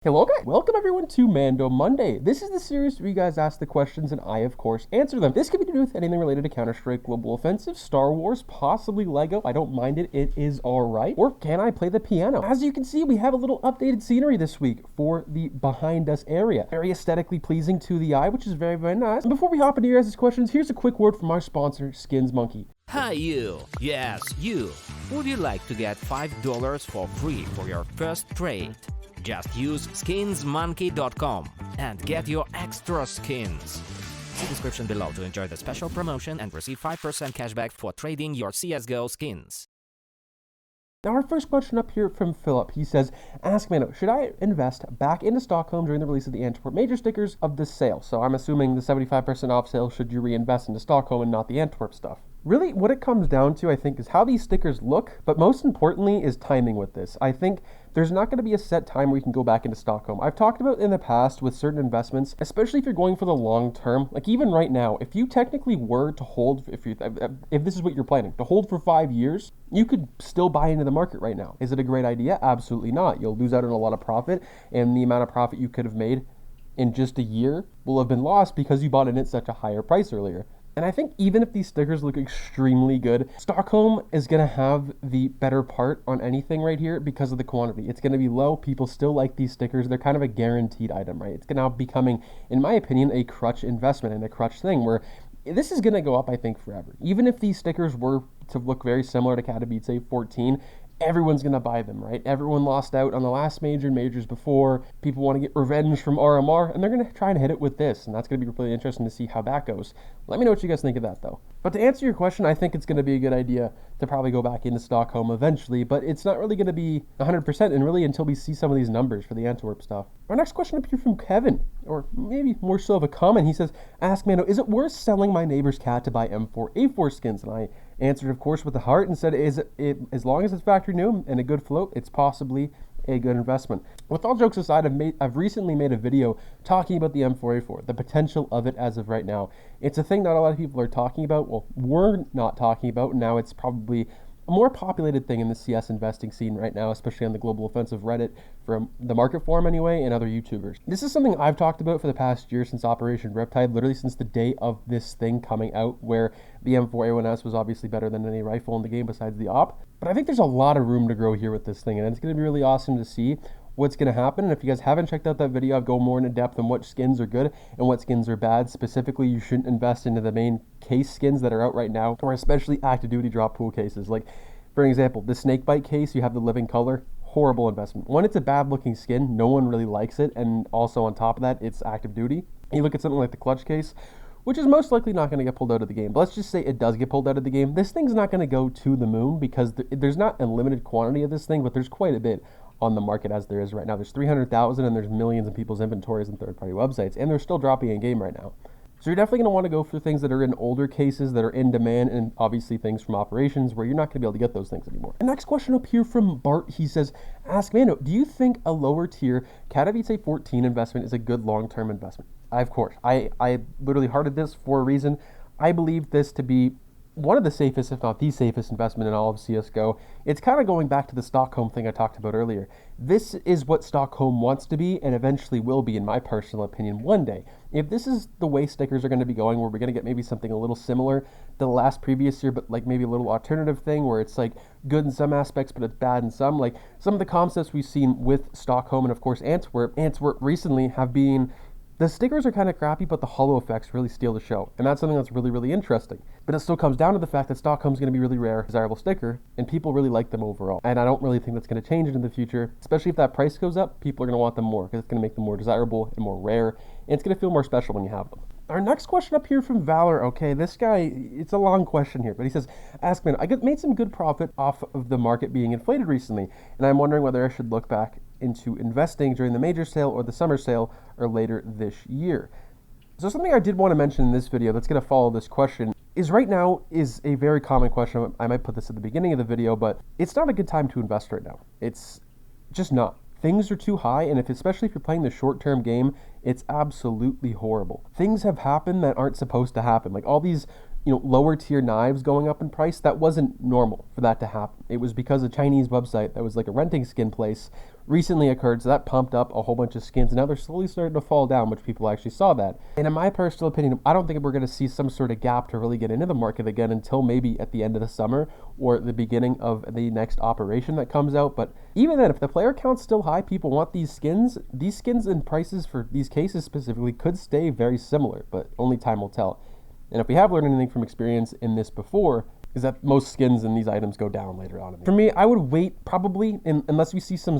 Hello guys, welcome everyone to Mando Monday. This is the series where you guys ask the questions and I, of course, answer them. This could be to do with anything related to Counter-Stri, Global Offensive, Star Wars, possibly Lego. I don't mind it, it is alright. Or can I play the piano? As you can see, we have a little updated scenery this week for the behind us area. Very aesthetically pleasing to the eye, which is very, very nice. And before we hop into your guys' questions, here's a quick word from our sponsor, Skins Monkey. Hi you! Yes, you! Would you like to get $5 for free for your first trade? Just use skinsmonkey.com and get your extra skins. See description below to enjoy the special promotion and receive 5% cashback for trading your CSGO skins. Now our first question up here from Philip, he says, ask Mando, should I invest back into Stockholm during the release of the Antwerp Major stickers of this sale? So I'm assuming the 75% off sale, should you reinvest into Stockholm and not the Antwerp stuff? Really, what it comes down to, I think, is how these stickers look, but most importantly is timing with this. I think there's not going to be a set time where you can go back into Stockholm. I've talked about in the past with certain investments, especially if you're going for the long term, like even right now, if you technically were to hold, if this is what you're planning, to hold for 5 years, you could still buy into the market right now. Is it a great idea? Absolutely not. You'll lose out on a lot of profit, and the amount of profit you could have made in just a year will have been lost because you bought in at such a higher price earlier. And I think even if these stickers look extremely good, Stockholm is going to have the better part on anything right here because of the quantity. It's going to be low. People still like these stickers. They're kind of a guaranteed item, right? It's now becoming, in my opinion, a crutch investment and a crutch thing where this is going to go up, I think, forever. Even if these stickers were to look very similar to Catavici 14, everyone's going to buy them, right? Everyone lost out on the last major and majors before. People want to get revenge from RMR, and they're going to try and hit it with this, and that's going to be really interesting to see how that goes. Let me know what you guys think of that, though. But to answer your question, I think it's going to be a good idea to probably go back into Stockholm eventually, but it's not really going to be 100% and really until we see some of these numbers for the Antwerp stuff. Our next question up here from Kevin, or maybe more so of a comment. He says, ask Mando, is it worth selling my neighbor's cat to buy M4A4 skins? And I answered, of course, with the heart and said, as long as it's factory new and a good float, it's possibly a good investment. With all jokes aside, I've recently made a video talking about the M4A4, the potential of it as of right now. It's a thing not a lot of people are talking about. Well, we're not talking about. Now it's probably a more populated thing in the CS investing scene right now, especially on the Global Offensive Reddit, from the market forum anyway, and other YouTubers. This is something I've talked about for the past year since Operation RIPTIDE, literally since the day of this thing coming out, where the M4A1S was obviously better than any rifle in the game besides the AWP. But I think there's a lot of room to grow here with this thing, and it's going to be really awesome to see what's going to happen. And if you guys haven't checked out that video, I've go more into depth on what skins are good and what skins are bad. Specifically, you shouldn't invest into the main case skins that are out right now, or especially active duty drop pool cases. Like, for example, the snakebite case, you have the living color, horrible investment. One, it's a bad looking skin, no one really likes it, and also on top of that, it's active duty. You look at something like the clutch case, which is most likely not going to get pulled out of the game. But let's just say it does get pulled out of the game. This thing's not going to go to the moon because there's not a limited quantity of this thing, but there's quite a bit on the market as there is right now. There's 300,000 and there's millions of people's inventories and third-party websites, and they're still dropping in game right now. So you're definitely going to want to go for things that are in older cases that are in demand, and obviously things from operations where you're not going to be able to get those things anymore. The next question up here from Bart, he says, ask Mando, do you think a lower tier Catavici 14 investment is a good long-term investment? Of course. I literally hearted this for a reason. I believe this to be one of the safest, if not the safest investment in all of CSGO. It's kind of going back to the Stockholm thing I talked about earlier. This is what Stockholm wants to be and eventually will be, in my personal opinion, one day. If this is the way stickers are going to be going, where we're going to get maybe something a little similar to the last previous year, but like maybe a little alternative thing where it's like good in some aspects, but it's bad in some. Like some of the concepts we've seen with Stockholm and of course Antwerp recently have been, the stickers are kind of crappy, but the holo effects really steal the show. And that's something that's really, really interesting. But it still comes down to the fact that Stockholm's going to be really rare, desirable sticker, and people really like them overall. And I don't really think that's going to change in the future, especially if that price goes up. People are going to want them more because it's going to make them more desirable and more rare, and it's going to feel more special when you have them. Our next question up here from Valor. Okay, this guy, it's a long question here, but he says, ask me, I made some good profit off of the market being inflated recently, and I'm wondering whether I should look back into investing during the major sale or the summer sale or later this year. So something I did want to mention in this video that's going to follow this question is right now is a very common question. I might put this at the beginning of the video, but it's not a good time to invest right now. It's just not. Things are too high, and especially if you're playing the short-term game, it's absolutely horrible. Things have happened that aren't supposed to happen. Like all these lower tier knives going up in price, that wasn't normal for that to happen. It was because a Chinese website that was like a renting skin place recently occurred, so that pumped up a whole bunch of skins, and now they're slowly starting to fall down, which people actually saw that. And in my personal opinion, I don't think we're going to see some sort of gap to really get into the market again until maybe at the end of the summer or the beginning of the next operation that comes out. But even then, if the player count's still high, people want these skins and prices for these cases specifically could stay very similar, but only time will tell. And if we have learned anything from experience in this before, is that most skins in these items go down later on. For me, I would wait probably, unless we see some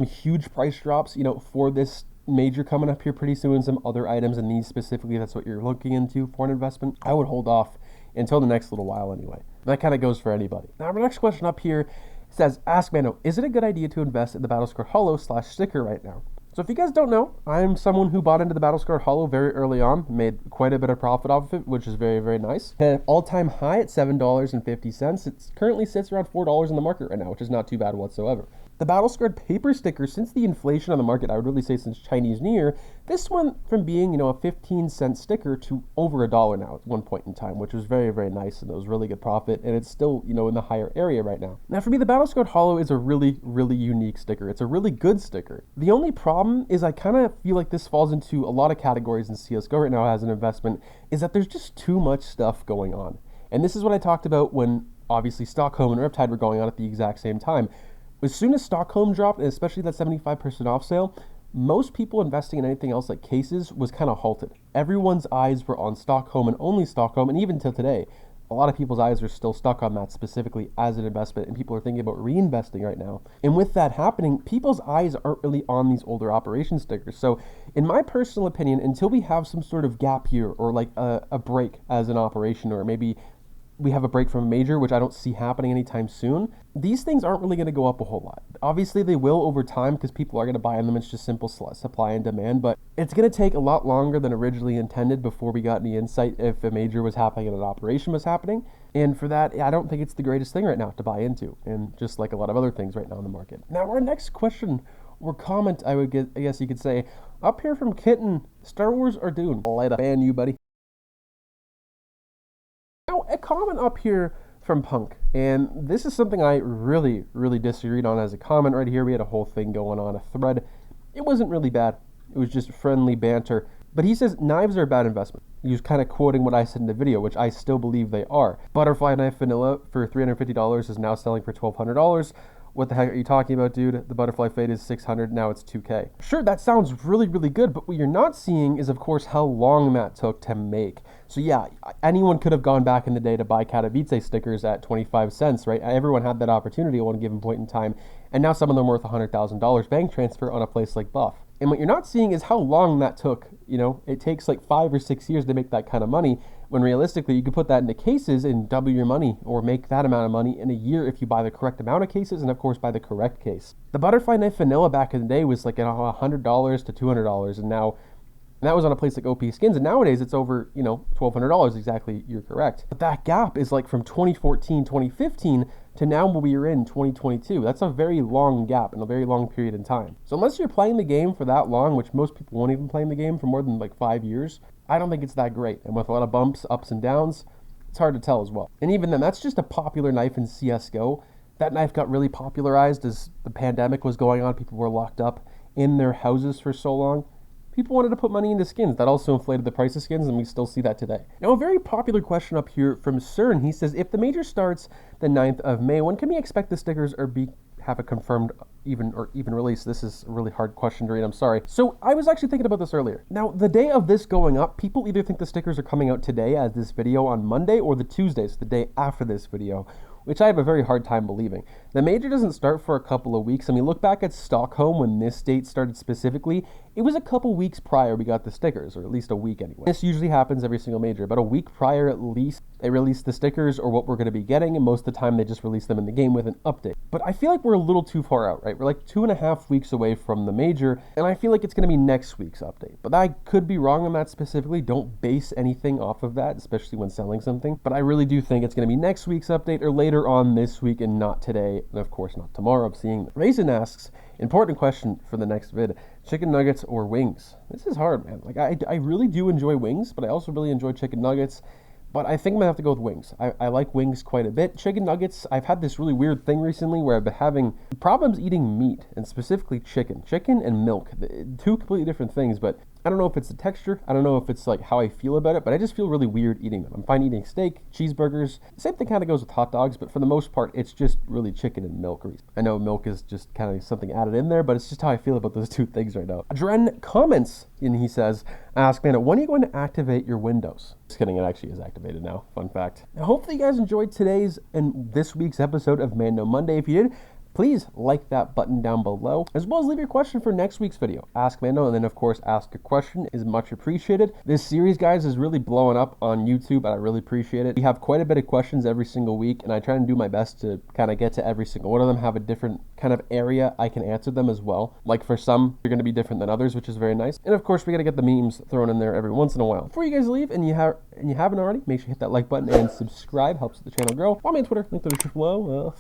huge price drops, for this major coming up here pretty soon, some other items, and these specifically, that's what you're looking into for an investment. I would hold off until the next little while anyway. That kind of goes for anybody. Now, our next question up here says, ask Mando, is it a good idea to invest in the Battle Score Holo / sticker right now? So if you guys don't know, I'm someone who bought into the Battle Score Holo very early on, made quite a bit of profit off of it, which is very, very nice. Had an all-time high at $7.50. It currently sits around $4 in the market right now, which is not too bad whatsoever. The Battle Scored paper sticker, since the inflation on the market, I would really say since Chinese New Year, this went from being, a 15-cent sticker to over $1 now at one point in time, which was very, very nice, and it was really good profit, and it's still, in the higher area right now. Now, for me, the Battle Scored Holo is a really, really unique sticker. It's a really good sticker. The only problem is I kind of feel like this falls into a lot of categories in CSGO right now as an investment, is that there's just too much stuff going on. And this is what I talked about when, obviously, Stockholm and RIPTIDE were going on at the exact same time. As soon as Stockholm dropped, and especially that 75% off sale, most people investing in anything else like cases was kind of halted. Everyone's eyes were on Stockholm and only Stockholm, and even till today, a lot of people's eyes are still stuck on that specifically as an investment, and people are thinking about reinvesting right now. And with that happening, people's eyes aren't really on these older operation stickers. So in my personal opinion, until we have some sort of gap year or like a break as an operation, or maybe we have a break from a major, which I don't see happening anytime soon, these things aren't really going to go up a whole lot. Obviously, they will over time because people are going to buy them. It's just simple supply and demand, but it's going to take a lot longer than originally intended before we got any insight if a major was happening and an operation was happening. And for that, I don't think it's the greatest thing right now to buy into, and just like a lot of other things right now in the market. Now, our next question or comment, I guess you could say, up here from Kitten, Star Wars or Dune? I'll light up ban you, buddy. Now, a comment up here from Punk, and this is something I really, really disagreed on as a comment right here. We had a whole thing going on, a thread. It wasn't really bad. It was just friendly banter. But he says knives are a bad investment. He was kind of quoting what I said in the video, which I still believe they are. Butterfly knife vanilla for $350 is now selling for $1,200. What the heck are you talking about, dude? The butterfly fade is $600, now it's $2K. Sure, that sounds really, really good, but what you're not seeing is, of course, how long that took to make. So yeah, anyone could have gone back in the day to buy Catavici stickers at 25 cents, right? Everyone had that opportunity at one given point in time, and now some of them are worth $100,000 bank transfer on a place like Buff. And what you're not seeing is how long that took. It takes like 5 or 6 years to make that kind of money, when realistically you could put that into cases and double your money, or make that amount of money in a year if you buy the correct amount of cases and of course buy the correct case. The butterfly knife vanilla back in the day was like $100 to $200, and now that was on a place like OP Skins, and nowadays it's over, $1,200 exactly, you're correct. But that gap is like from 2014, 2015 to now where we are in 2022. That's a very long gap and a very long period in time. So unless you're playing the game for that long, which most people won't even play the game for more than like 5 years, I don't think it's that great. And with a lot of bumps, ups and downs, it's hard to tell as well. And even then, that's just a popular knife in CSGO. That knife got really popularized as the pandemic was going on. People were locked up in their houses for so long. People wanted to put money into skins. That also inflated the price of skins, and we still see that today. Now, a very popular question up here from CERN. He says, if the major starts the 9th of May, when can we expect the stickers or have a confirmed even release? This is a really hard question to read, I'm sorry. So I was actually thinking about this earlier. Now, the day of this going up, people either think the stickers are coming out today as this video on Monday, or the Tuesday, so the day after this video, which I have a very hard time believing. The major doesn't start for a couple of weeks. I mean, look back at Stockholm when this date started specifically. It was a couple weeks prior we got the stickers, or at least a week anyway. This usually happens every single major, but a week prior at least, they release the stickers or what we're going to be getting, and most of the time they just release them in the game with an update. But I feel like we're a little too far out, right? We're like 2.5 weeks away from the major, and I feel like it's going to be next week's update. But I could be wrong on that specifically. Don't base anything off of that, especially when selling something. But I really do think it's going to be next week's update or later on this week, and not today, and of course not tomorrow. I'm seeing that. Raisin asks, important question for the next vid, chicken nuggets or wings? This is hard, man. Like I really do enjoy wings, but I also really enjoy chicken nuggets. but I think I'm gonna have to go with wings. I like wings quite a bit. Chicken nuggets, I've had this really weird thing recently where I've been having problems eating meat, and specifically chicken. Chicken and milk, two completely different things, but I don't know if it's the texture, I don't know if it's like how I feel about it, but I just feel really weird eating them. I'm fine eating steak, cheeseburgers. Same thing kind of goes with hot dogs, but for the most part, it's just really chicken and milk. I know milk is just kind of something added in there, but it's just how I feel about those two things right now. Dren comments, and he says, ask Mando, when are you going to activate your windows? Just kidding, it actually is activated now. Fun fact. Now, hopefully you guys enjoyed today's and this week's episode of Mando Monday. If you did, please like that button down below, as well as leave your question for next week's video. Ask Mando, and then of course, ask a question is much appreciated. This series, guys, is really blowing up on YouTube, and I really appreciate it. We have quite a bit of questions every single week, and I try and do my best to kind of get to every single one of them, have a different kind of area I can answer them as well. Like for some, they're going to be different than others, which is very nice. And of course, we got to get the memes thrown in there every once in a while. Before you guys leave, and you haven't already, make sure you hit that like button and subscribe. Helps the channel grow. Follow me on Twitter, link to the description below.